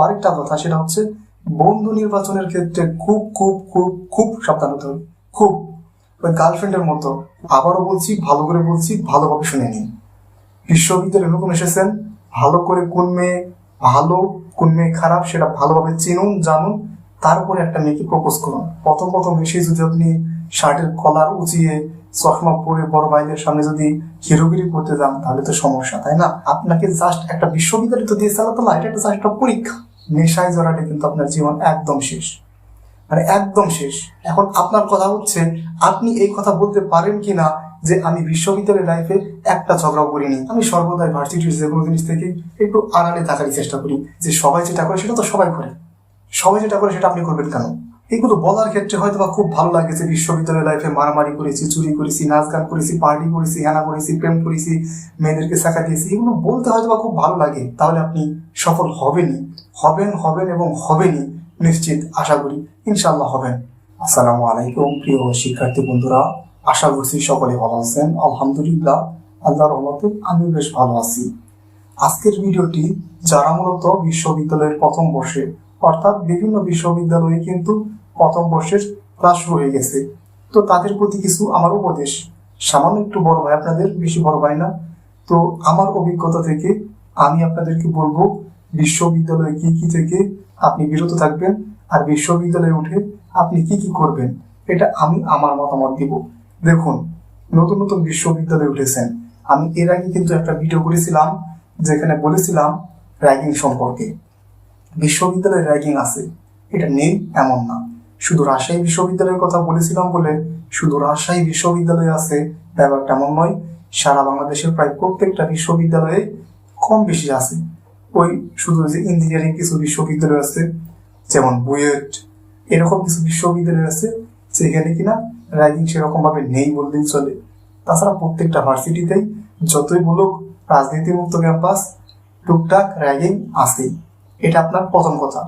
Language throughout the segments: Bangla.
আরেকটা কথা, সেটা হচ্ছে বন্ধু নির্বাচনের ক্ষেত্রে খুব খুব খুব খুব সাবধান হতে হবে। খুব, ওই গার্লফ্রেন্ডের মতো। আবারও বলছি, ভালো করে বলছি, ভালোভাবে শুনে নিন। বিশ্ববিদ্যালয়ে নতুন এসেছেন, ভালো করে কোন মেয়ে ভালো কোন মেয়ে খারাপ সেটা ভালোভাবে চিনুন, জানুন, তারপরে একটা মেয়েকে প্রপোজ করুন। প্রথম প্রথম এসে যদি আপনি শার্টের কলার উঁচিয়ে চশমা পরে বড় ভাইদের সামনে যদি হিরোগিরি করতে যান, তাহলে তো সমস্যা, তাই না? আপনাকে জাস্ট একটা বিশ্ববিদ্যালয় তো দিয়ে চালাতো না, এটা একটা জাস্ট একটা পরীক্ষা। নেশায় জড়ালে কিন্তু আপনার জীবন একদম শেষ, মানে একদম শেষ। এখন আপনার কথা হচ্ছে, আপনি এই কথা বলতে পারেন কিনা যে আমি বিশ্ববিদ্যালয় লাইফে একটা ঝগড়াও করিনি। আমি সর্বদাই ভার্সিটির যে কোনো জিনিস থেকে একটু আড়ালে থাকারই চেষ্টা করি, যে সবাই যেটা করে সেটা তো সবাই করে, সবাই যেটা করে সেটা আপনি করবেন কেন? এগুলো বলার ক্ষেত্রে হয়তো বা খুব ভালো লাগে যে বিশ্ববিদ্যালয় লাইফে মারামারি করেছি, চুরি করেছি, নাচ গান করেছি, পার্টি করেছি, হেনা করেছি, প্রেম করেছি, মেয়েদেরকে শাখা দিয়েছি, এগুলো বলতে হয়তো বা খুব ভালো লাগে। তাহলে আপনি সফল হবেনই, হবেন এবং হবেনই, নিশ্চিত, আশা করি ইনশাআল্লাহ হবেন। আসসালামু আলাইকুম প্রিয় শিক্ষার্থী বন্ধুরা, আশা করছি সকলে ভালো আছেন। আলহামদুলিল্লাহ, আল্লাহর রহমতে আমি বেশ ভালো আছি। আজকের ভিডিওটি যারা মূলত বিশ্ববিদ্যালয়ের প্রথম বর্ষে, অর্থাৎ বিভিন্ন বিশ্ববিদ্যালয়ে কিন্তু প্রথম বর্ষের ক্লাস শুরু হয়ে গেছে, তো তাদের প্রতি কিছু আমার উপদেশ। সামান্য একটু বড় ভাই আপনাদের, বেশি বড় ভাই না। তো আমার অভিজ্ঞতা থেকে আমি আপনাদেরকে বলবো, বিশ্ববিদ্যালয়ে কি কি থেকে আপনি বিরত থাকবেন, আর বিশ্ববিদ্যালয়ে উঠে আপনি কি কি করবেন, এটা আমি আমার মতামত দিব। দেখুন, নতুন নতুন বিশ্ববিদ্যালয়ে উঠেছেন, আমি এর আগে কিন্তু একটা ভিডিও করেছিলাম যেখানে বলেছিলাম র্যাগিং সম্পর্কে। বিশ্ববিদ্যালয়ে র্যাগিং আছে, এটা নেই এমন না। শুধু রাজশাহী বিশ্ববিদ্যালয়ের কথা বলেছিলাম বলে শুধু রাজশাহী বিশ্ববিদ্যালয়ে আছে ব্যাপারটা এমন নয়। সারা বাংলাদেশের প্রায় প্রত্যেকটা বিশ্ববিদ্যালয়ে কম বেশি আছে। ওই শুধু যে ইঞ্জিনিয়ারিং কিছু বিশ্ববিদ্যালয় আছে, যেমন বুয়েট, এরকম কিছু বিশ্ববিদ্যালয় আছে যেখানে কিনা র্যাগিং সেরকম ভাবে নেই বললেই চলে। তাছাড়া প্রত্যেকটা ভার্সিটিতেই যতই বলুক রাজনীতি মুক্ত ক্যাম্পাস, টুকটাক র্যাগিং আছেই। এটা আপনার প্রথম কথা।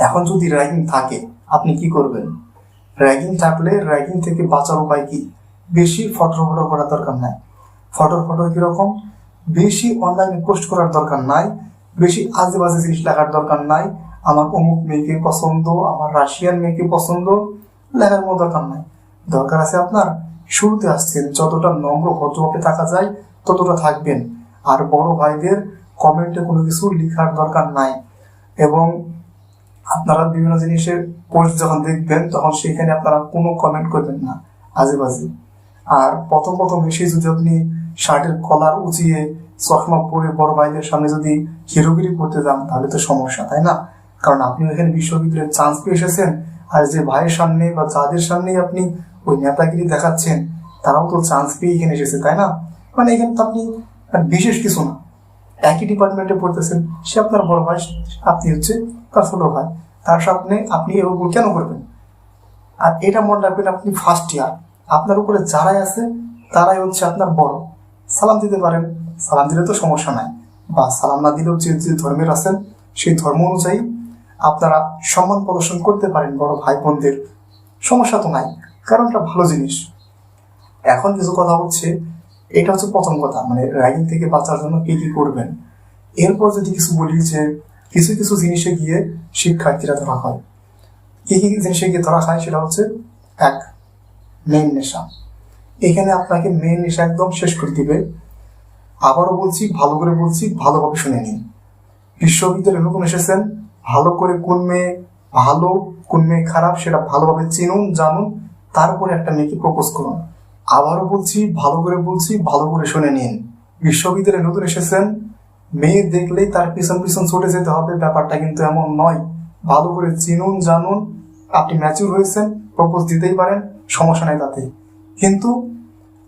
এখন যদি র্যাগিং থাকে আপনি কি করবেন? র্যাগিং থাকলে র্যাগিং থেকে বাঁচার উপায় কি? বেশি ফটো করার দরকার নাই। ফটো কিরকম? বেশি অনলাইনে পোস্ট করার দরকার নাই, বেশি আজে বাজে জিনিস লেখার দরকার নাই। আমার অমুক মেয়েকে পছন্দ, আমার রাশিয়ান মেয়েকে পছন্দ, লেখার কোনো দরকার নাই। দরকার আছে আপনার, শুরুতে আসছেন যতটা নম্র ভদ্রভাবে থাকা যায় ততটা থাকবেন। আর বড় ভাইদের কমেন্টে কোনো কিছু লেখার দরকার নাই। এবং আপনারা বিভিন্ন জিনিসের পোস্ট যখন দেখবেন তখন সেখানে আপনারা কোনো কমেন্ট করবেন না আজে বাজে। আর প্রথম এসে যদি আপনি শার্টের কলার উঁচিয়ে চশমা পরে বড় ভাইদের সামনে যদি হিরোগিরি করতে যান, তাহলে তো সমস্যা, তাই না? কারণ আপনি এখানে বিশ্ববিদ্যালয়ের চান্স পেয়ে এসেছেন, আর যে ভাইয়ের সামনে বা যাদের সামনে আপনি ওই নেতাগিরি দেখাচ্ছেন তারাও তো চান্স পেয়ে এখানে এসেছে, তাই না? মানে এখানে তো আপনি বিশেষ কিছু না, একই ডিপার্টমেন্টে পড়তেছেন, সে আপনার বড় ভাই, আপনি হচ্ছে তার ছোট ভাই, তার সামনে আপনি এরকম কেন করবেন? আর এটা মনে রাখবেন, আপনি ফার্স্ট ইয়ার, আপনার উপরে যারাই আছে তারাই হচ্ছে আপনার বড়। সালাম দিতে পারেন, সালাম দিলে তো সমস্যা নাই, বা সালাম না দিলেও যে যে ধর্মের আছেন সেই ধর্ম অনুযায়ী আপনারা সম্মান প্রদর্শন করতে পারেন বড় ভাই বোনদের, সমস্যা তো নাই, কারণ এটা ভালো জিনিস। এখন কিছু কথা হচ্ছে, এটা হচ্ছে প্রথম কথা, মানে র্যাগিং থেকে বাঁচার জন্য কি কি করবেন। এরপর যদি কিছু বলি যে কিছু কিছু জিনিসে গিয়ে শিক্ষার্থীরা ধরা হয়। কি কি জিনিসে গিয়ে ধরা হয় সেটা হচ্ছে, এক, মেইন নেশা। এখানে আপনাকে মেইন নেশা একদম শেষ করে দিবে। আবারও বলছি, ভালো করে বলছি, ভালোভাবে শুনে নিন। বিশ্ববিদ্যালয়ে নতুন এসেছেন, ভালো করে কোন মেয়ে ভালো কোন মেয়ে খারাপ সেটা ভালোভাবে চিনুন, জানুন, তারপরে একটা মেয়েকে প্রপোজ করুন। আবারও বলছি, ভালো করে বলছি, ভালো করে শুনে নিন। বিশ্ববিদ্যালয়ে নতুন এসেছেন, মেয়ে দেখলেই তার পিছন পিছন ছুটে যেতে হবে, ব্যাপারটা কিন্তু এমন নয়। ভালো করে চিনুন, জানুন, আপনি ম্যাচিউর হয়েছেন, প্রপোজ দিতেই পারেন, সমস্যা নেই তাতে। কিন্তু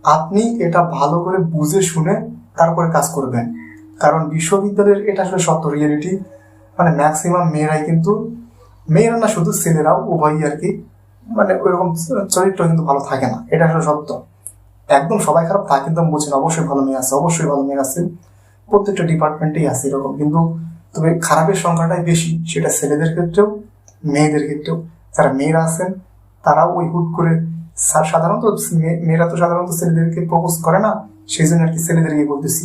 আপনি এটা ভালো করে বুঝে শুনে তারপরে কাজ করবেন। কারণ বিশ্ববিদ্যালয়ের এটা আসলে সত্য রিয়েলিটি, মানে ম্যাক্সিমাম মেয়েরাই কিন্তু, মেয়েরা না শুধু ছেলেরাও উভয়ই আর কি, মানে ওইরকম চরিত্র কিন্তু ভালো থাকে না, এটা আসলে সত্য। একদম সবাই খারাপ তা কিন্তু আমি বলছি না, অবশ্যই ভালো মেয়ে আছে, অবশ্যই ভালো মেয়ে আছে, প্রত্যেকটা ডিপার্টমেন্টেই আছে এরকম। কিন্তু তবে খারাপের সংখ্যাটাই বেশি, সেটা ছেলেদের ক্ষেত্রেও মেয়েদের ক্ষেত্রেও। যারা মেয়েরা আছেন তারাও ওই হুট করে, সাধারণত মেয়েরা তো সাধারণত ছেলেদেরকে প্রপোজ করে না, সেই জন্য আর কি ছেলেদেরকে বলতেছি।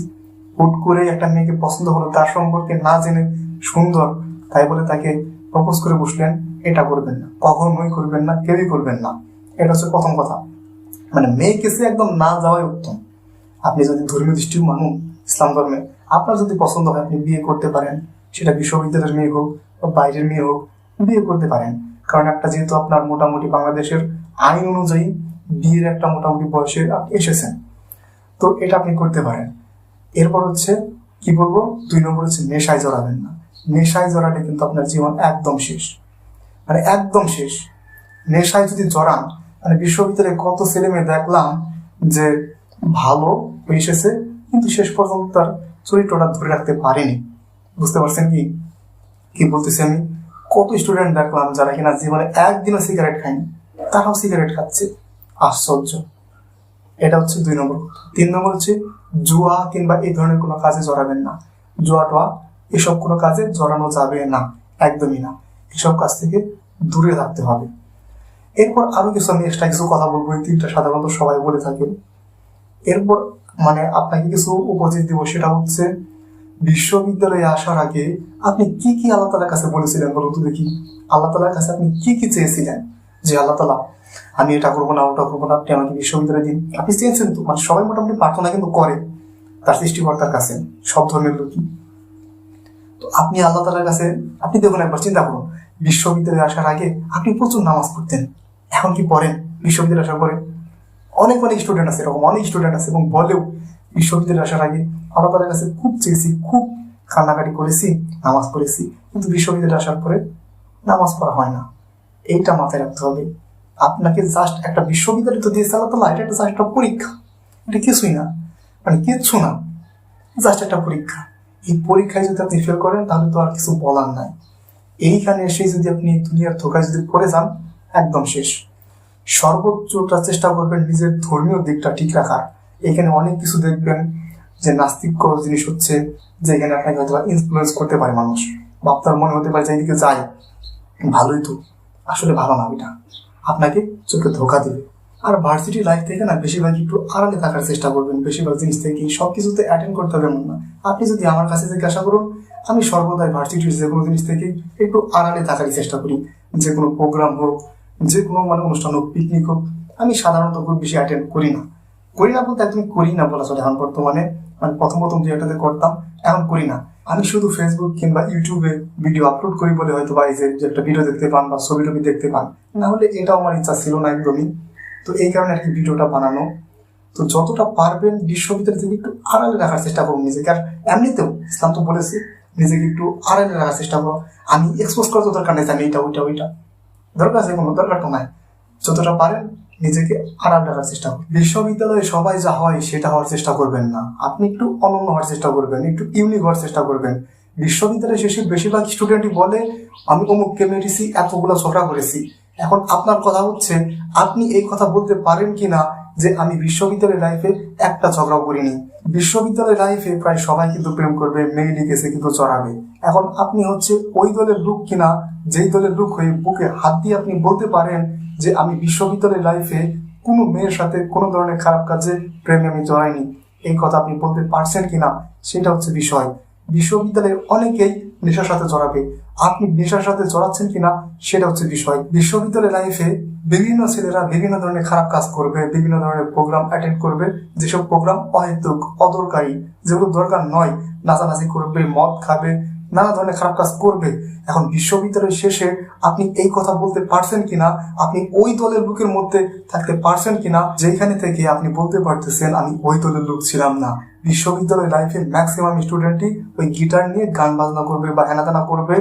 হুট করে একটা মেয়েকে পছন্দ হলো, তার সম্পর্কে না জেনে সুন্দর, তাই বলে তাকে প্রপোজ করে বসলেন, এটা করবেন না, কখনোই করবেন না, কেউই করবেন না। এটা হচ্ছে প্রথম কথা। মানে মেয়ে কেসে একদম না যাওয়াই উত্তম। আপনি যদি ধর্মীয় দৃষ্টিও মানুন ইসলাম ধর্মে, আপনার যদি পছন্দ হয় আপনি বিয়ে করতে পারেন, সেটা বিশ্ববিদ্যালয়ের মেয়ে হোক বা বাইরের মেয়ে হোক, বিয়ে করতে পারেন। কারণ একটা যেহেতু আপনার মোটামুটি বাংলাদেশের আইন অনুযায়ী বিয়ের একটা মোটামুটি বয়সে আপনি এসেছেন, তো এটা আপনি করতে পারেন। এরপর হচ্ছে কি বলবো, 2 নম্বর হচ্ছে নেশায় জড়াবেন না। নেশায় জড়ালে কিন্তু আপনার জীবন একদম শেষ, মানে একদম শেষ। নেশায় যদি জড়ান, মানে বিশ্ববিদ্যালয়ে কত ছেলে মেয়ে দেখলাম যে ভালো এসেছে কিন্তু শেষ পর্যন্ত তার চরিত্রটা ধরে রাখতে পারেনি। বুঝতে পারছেন কি কি বলতেছি আমি? কত স্টুডেন্ট দেখলাম যারা কিনা জীবনে একদিনও সিগারেট খায়নি, তারাও সিগারেট খাচ্ছে। আশ্চর্য। এটা হচ্ছে 2 নম্বর। 3 নম্বর হচ্ছে জুয়া কিংবা এই ধরনের কোনো কাজে জড়াবেন না। জুয়া টোয়া এসব কোনো কাজে জড়ানো যাবে না, একদমই না। এসব কাজ থেকে দূরে থাকতে হবে। এরপর আরো কিছু আমি এক্সট্রা কিছু কথা বলবো, এই 3টা সাধারণত সবাই বলে থাকেন। এরপর মানে আপনাকে কিছু উপদেশ দিব, সেটা হচ্ছে বিশ্ববিদ্যালয়ে আসার আগে আপনি কি কি আল্লাহ তাআলার কাছে বলেছিলেন বলুন তো দেখি। আল্লাহ তাআলার কাছে আপনি কি কি চেয়েছিলেন? যে আল্লাহ তাআলা আমি এটা করবো না, ওটা করবো না, আপনি আমাকে বিশ্ববিদ্যালয়ে দিন। আপনি চেয়েছেন তো? মানে সবাই মোটামুটি প্রার্থনা কিন্তু করে তার সৃষ্টিকর্তার কাছে, সব ধর্মের লোকই। তো আপনি আল্লাহ তাআলার কাছে আপনি দেখুন, একবার চিন্তা করুন, বিশ্ববিদ্যালয়ে আসার আগে আপনি প্রচুর নামাজ পড়তেন, এখন কি পড়েন? বিশ্ববিদ্যালয়ে আসার পরে অনেক অনেক স্টুডেন্ট আছে, এরকম অনেক স্টুডেন্ট আছে এবং বলেও বিশ্ববিদ্যালয়ে আসার আগে আল্লাহ তাআলার কাছে খুব চেয়েছি, খুব কান্নাকাটি করেছি, নামাজ পড়েছি, কিন্তু বিশ্ববিদ্যালয়ে আসার পরে নামাজ পড়া হয় না। এইটা মাথায় রাখতে হবে। আপনাকে জাস্ট একটা বিশ্ববিদ্যালয় তো দিয়েছে আল্লাহ তাআলা, এটা একটা জাস্ট একটা পরীক্ষা, এটা কিছুই না, মানে কিচ্ছু না, জাস্ট একটা পরীক্ষা। এই পরীক্ষায় যদি আপনি ফেল করেন তাহলে তো আর কিছু বলার নাই। এইখানে এসে যদি আপনি দুনিয়ার ধোকায় যদি পড়ে যান, একদম শেষ। সর্বোচ্চটা চেষ্টা করবেন নিজের ধর্মীয় দিকটা ঠিক রাখার। এখানে অনেক কিছু দেখবেন যে নাস্তিক জিনিস হচ্ছে, যে এখানে আপনাকে হয়তো ইনফ্লুয়েন্স করতে পারে মানুষ, বা আপনার মনে হতে পারে যে এইদিকে যায় ভালোই, তো আসলে ভালো না, এটা আপনাকে চোখে ধোকা দিবে। আর ভার্সিটি লাইফ থেকে না বেশিরভাগ একটু আড়ালে থাকার চেষ্টা করবেন। বেশিরভাগ জিনিস থেকে সবকিছুতে অ্যাটেন্ড করতে হবে এমন না। আপনি যদি আমার কাছে জিজ্ঞাসা করুন, আমি সর্বদাই ভার্সিটির যে কোনো জিনিস থেকে একটু আড়ালে থাকারই চেষ্টা করি। যে কোনো প্রোগ্রাম হোক, যে কোনো মানে অনুষ্ঠান হোক, পিকনিক হোক, আমি সাধারণত খুব বেশি অ্যাটেন্ড করি না। করি না বলতে একদমই করি না বলা চলে। এখন বর্তমানে মানে প্রথম প্রথম যে একটাতে করতাম, এখন করি না। আমি শুধু ফেসবুক কিংবা ইউটিউবে ভিডিও আপলোড করি বলে হয়তো বা এই যে একটা ভিডিও দেখতে পান বা ছবি টবি দেখতে পান, না হলে এটাও আমার ইচ্ছা ছিল না একদমই। তো এই কারণে আর কি ভিডিওটা বানানো। তো যতটা পারবেন বিশ্ববিদ্যালয় থেকে একটু আড়ালে রাখার চেষ্টা করুন নিজেকে। আর এমনিতেও ইসলাম তো বলেছে নিজেকে একটু আড়ালে রাখার চেষ্টা করো। আমি এক্সপোজ করার তো দরকার নেই, আমি এটা ওইটা ওইটা দরকার আছে, কোনো দরকার তো নাই। যতটা পারেন নিজেকে আড়াল রাখার চেষ্টা করুন। বিশ্ববিদ্যালয়ে সবাই যা হয় সেটা হওয়ার চেষ্টা করবেন না। আপনি একটু অনন্য হওয়ার চেষ্টা করবেন, একটু ইউনিক হওয়ার চেষ্টা করবেন। বিশ্ববিদ্যালয়ে শেষে বেশিরভাগ স্টুডেন্টই বলে আমি অমুককে মেরেছি, এতগুলো ঝগড়া করেছি। এখন আপনার কথা হচ্ছে আপনি এই কথা বলতে পারেন কিনা যে আমি বিশ্ববিদ্যালয় লাইফে একটা ঝগড়াও করিনি। বিশ্ববিদ্যালয় লাইফে প্রায় সবাই কিন্তু প্রেম করবে, মেয়ে লিখেছে কিন্তু চড়াবে। এখন আপনি হচ্ছে ওই দলের লোক কিনা যেই দলের লোক হয়ে বুকে হাত দিয়ে আপনি বলতে পারেন যে আমি বিশ্ববিদ্যালয় লাইফে কোনো মেয়ের সাথে কোনো ধরনের খারাপ কাজে প্রেমে আমি জড়াইনি। এই কথা আপনি বলতে পারছেন কিনা সেটা হচ্ছে বিষয়। বিশ্ববিদ্যালয়ে অনেকেই নেশার সাথে জড়াবে, আপনি নেশার সাথে জড়াচ্ছেন কিনা সেটা হচ্ছে বিষয়। বিশ্ববিদ্যালয় লাইফে বিভিন্ন ছেলেরা বিভিন্ন ধরনের খারাপ কাজ করবে, বিভিন্ন ধরনের প্রোগ্রাম অ্যাটেন্ড করবে, যেসব প্রোগ্রাম অহেতুক, অদরকারি, যেগুলো দরকার নয়, নাচানাচি করবে, মদ খাবে, নানা ধরনের খারাপ কাজ করবে। এখন বিশ্ববিদ্যালয়ের শেষে আপনি এই কথা বলতে পারছেন কিনা, আপনি ওই দলের লোকের মধ্যে থাকতে পারছেন কিনা যেখানে থেকে আপনি বলতে পারতেছেন আমি ওই দলের লোক ছিলাম না। বিশ্ববিদ্যালয় লাইফে ম্যাক্সিমাম স্টুডেন্টই ওই গিটার নিয়ে গান বাজনা করবে বা হেনাতেনা করবে।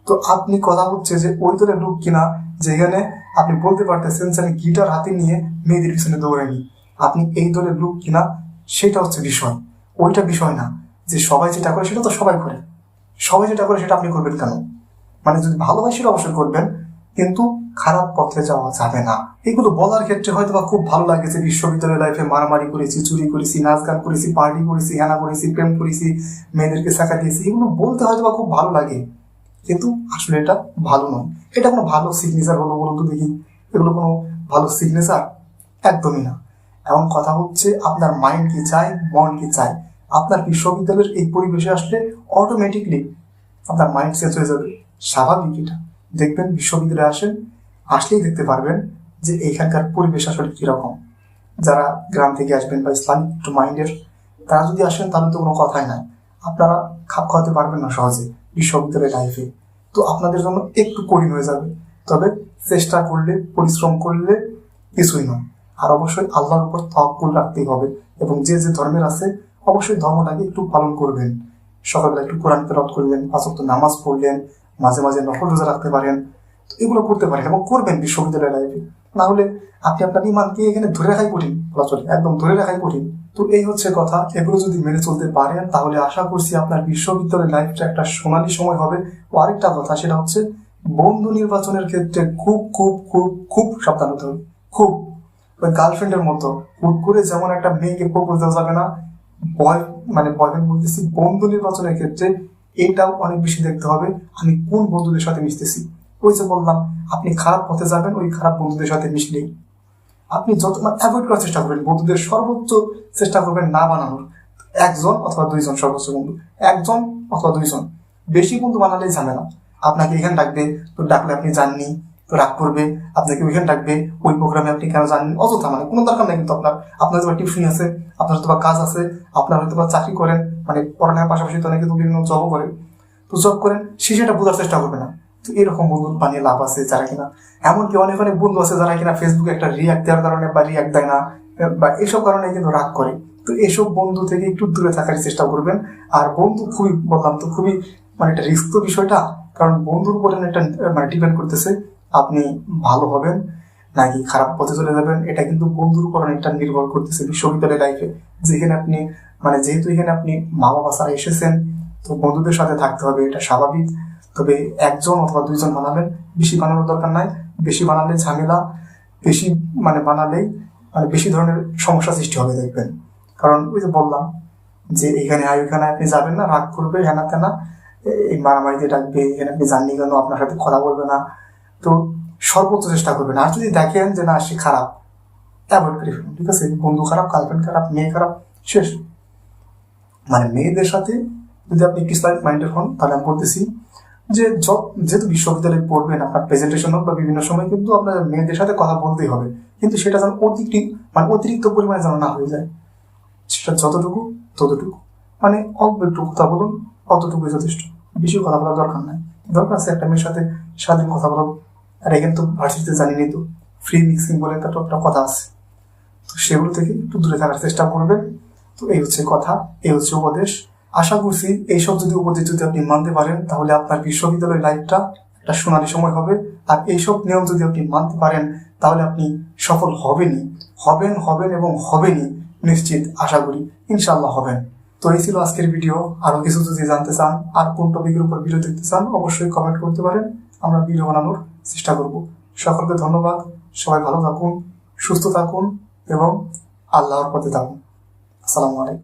তো আপনি কথা হচ্ছে যে ওই দলের লোক কিনা যেখানে আপনি বলতে পারতেছেন যে আমি গিটার হাতে নিয়ে মেয়েদের পিছনে দৌড়াইনি। আপনি এই দলের লোক কিনা সেটা হচ্ছে বিষয়, ওইটা বিষয় না। যে সবাই যেটা করে সেটা তো সবাই করে, সবাই যেটা করে সেটা আপনি করবেন কেন? মানে যদি ভালোবাসি সেটা অবশ্যই করবেন, কিন্তু খারাপ পথে যাওয়া যাবে না। এগুলো বলার ক্ষেত্রে হয়তো বা খুব ভালো লাগেছে, বিশ্ববিদ্যালয় লাইফে মারামারি করেছি, চুরি করেছি, নাচ গান করেছি, পার্টি করেছি, হেনা করেছি, প্রেম করেছি, মেয়েদেরকে শাখা দিয়েছি, এগুলো বলতে হয়তো বা খুব ভালো লাগে, কিন্তু আসলে এটা ভালো নয়। এটা কোনো ভালো সিগনেচার হলো বলুন তো দেখি? এগুলো কোনো ভালো সিগনেচার একদমই না। এমন কথা হচ্ছে আপনার মাইন্ড কি চায়, মন কি চায়। আপনার বিশ্ববিদ্যালয়ের এই পরিবেশে আসলে অটোমেটিকলি আপনার মাইন্ড চেঞ্জ হয়ে যাবে। স্বাভাবিক এটা। দেখবেন বিশ্ববিদ্যালয়ে আসেন, আসলেই দেখতে পারবেন যে এখানকার পরিবেশ আসলে কিরকম। যারা গ্রাম থেকে আসবেন বা ইসলামিক একটু মাইন্ডের, তারা যদি আসেন তাহলে তো কোনো কথাই নাই, আপনারা খাপ খাওয়াতে পারবেন না সহজে বিশ্ববিদ্যালয় লাইফে। তো আপনাদের জন্য একটু কঠিন হয়ে যাবে, তবে চেষ্টা করলে, পরিশ্রম করলে কিছুই নয়। আর অবশ্যই আল্লাহর উপর তাওয়াক্কুল রাখতেই হবে, এবং যে যে ধর্মের আছে অবশ্যই ধর্মটাকে একটু পালন করবেন। সকালবেলা একটু কোরআন তেলাওয়াত করলেন, 5 ওয়াক্ত নামাজ পড়লেন, মাঝে মাঝে নফল রোজা রাখতে পারেন, তো এগুলো করতে পারেন এবং করবেন বিশ্ববিদ্যালয় লাইফে। না হলে আপনি আপনার ইমানকে এখানে ধরে রাখাই কঠিন, বলা চলে, একদম ধরে রাখাই কঠিন। তো এই হচ্ছে কথা। এগুলো যদি মেনে চলতে পারেন তাহলে আশা করছি আপনার বিশ্ববিদ্যালয় লাইফটা একটা সোনালী সময় হবে। ও আরেকটা কথা, সেটা হচ্ছে বন্ধু নির্বাচনের ক্ষেত্রে খুব খুব খুব খুব সাবধান হতে হবে। খুব, ওই গার্লফ্রেন্ডের মতো হুট করে যেমন একটা মেয়েকে প্রপোজ দেওয়া যাবে না, বয়ফ্রেন্ড বলতেছি, বন্ধু নির্বাচনের ক্ষেত্রে এটাও অনেক বেশি দেখতে হবে আমি কোন বন্ধুদের সাথে মিশতেছি। ওই যে বললাম, আপনি খারাপ পথে যাবেন ওই খারাপ বন্ধুদের সাথে মিশলেই। আপনি যত অ্যাভয়েড করার চেষ্টা করবেন, বন্ধুদের সর্বোচ্চ চেষ্টা করবেন না বানানোর। 1জন অথবা 2জন সর্বোচ্চ বন্ধু, 1জন অথবা 2জন, বেশি বন্ধু বানালেই ঝামেলা। আপনাকে এখানে ডাকবে, তো ডাকলে আপনি যাননি, তো রাগ করবে। আপনাকে ওইখানে ডাকবে, ওই প্রোগ্রামে আপনি কেন জানেন, অযথা, কোনো দরকার নেই। কিন্তু আপনার হয়তো টিউশন আছে, আপনার হয়তো কাজ আছে, আপনার হয়তো চাকরি করেন, পড়ালেখার পাশাপাশি তো অনেকে তো বিভিন্ন জবও করেন, তো জব করেন, সে সেটা বোঝার চেষ্টা করবে না। তো এরকম বন্ধু বানিয়ে লাভ আছে যারা কিনা, এমনকি অনেক অনেক বন্ধু আছে যারা কিনা ফেসবুকে একটা রিয়াক্ট দেওয়ার কারণে বা রিয়াক্ট দেয় না বা এসব কারণে কিন্তু রাগ করে। তো এসব বন্ধু থেকে একটু দূরে থাকার চেষ্টা করবেন। আর বন্ধু খুবই, বললাম তো, খুবই একটা রিস্ক তো বিষয়টা, কারণ বন্ধুর উপরে একটা ডিপেন্ড করতেছে আপনি ভালো হবেন নাকি খারাপ পথে চলে যাবেন। এটা কিন্তু বন্ধুর উপর অনেকটা নির্ভর করতেছে বিশ্ববিদ্যালয় লাইফে, যেখানে আপনি যেহেতু এখানে আপনি মা বাবা ছাড়া এসেছেন, তো বন্ধুদের সাথে থাকতে হবে, এটা স্বাভাবিক। তবে 1জন অথবা 2জন বানাবেন, বেশি বানানোর দরকার নাই। বেশি বানালে ঝামেলা, বেশি বানালেই বেশি ধরনের সমস্যা সৃষ্টি হবে দেখবেন। কারণ ওই যে বললাম যে এখানে ওইখানে আপনি যাবেন না, রাগ করবে, হেনা তেনা, এই মারামারিতে ডাকবে, এখানে আপনি জাননি কেন, আপনার সাথে কথা বলবে না। তো সর্বোচ্চ চেষ্টা করবেন। আর যদি দেখেন যে না, সে খারাপ, অ্যাভয়েড করে ফেলুন, ঠিক আছে? বন্ধু খারাপ, গার্লফ্রেন্ড খারাপ, মেয়ে খারাপ, শেষ। মেয়েদের সাথে যদি আপনি একটু ইসলামিক মাইন্ডের হন, তাহলে আমি বলতেছি যে যেহেতু বিশ্ববিদ্যালয়ে পড়বেন, আপনার প্রেজেন্টেশন হোক বা বিভিন্ন সময় কিন্তু আপনার মেয়েদের সাথে কথা বলতেই হবে, কিন্তু সেটা যেন অতিরিক্ত পরিমাণে যেন না হয়ে যায়। সেটা যতটুকু ততটুকু, অল্প একটু কথা বলুন, অতটুকুই যথেষ্ট, বেশি কথা বলার দরকার নাই। দরকার আছে একটা মেয়ের সাথে সারাদিন কথা বলা, আর এখানে তো ভার্সিটিতে জানিনি তো ফ্রি মিক্সিং বলে একটা কথা আছে, তো সেগুলো থেকে একটু দূরে থাকার চেষ্টা করবেন। তো এই হচ্ছে কথা, এই হচ্ছে উপদেশ। আশা করছি এইসব উপদেশ যদি আপনি মানতে পারেন তাহলে আপনার বিশ্ববিদ্যালয় লাইফটা একটা সোনালী সময় হবে। আর এইসব নিয়ম যদি আপনি মানতে পারেন তাহলে আপনি সফল হবেন এবং হবেনই, নিশ্চিত, আশা করি ইনশাল্লাহ হবেন। তো এই ছিল আজকের ভিডিও। আরো কিছু যদি জানতে চান আর কোন টপিকের উপর ভিডিও দেখতে চান অবশ্যই কমেন্ট করতে পারেন, আমরা ভিডিও বানানোর চেষ্টা করব। সকলকে ধন্যবাদ, সবাই ভালো থাকুন, সুস্থ থাকুন এবং আল্লাহর পথে থাকুন। আসসালামু আলাইকুম।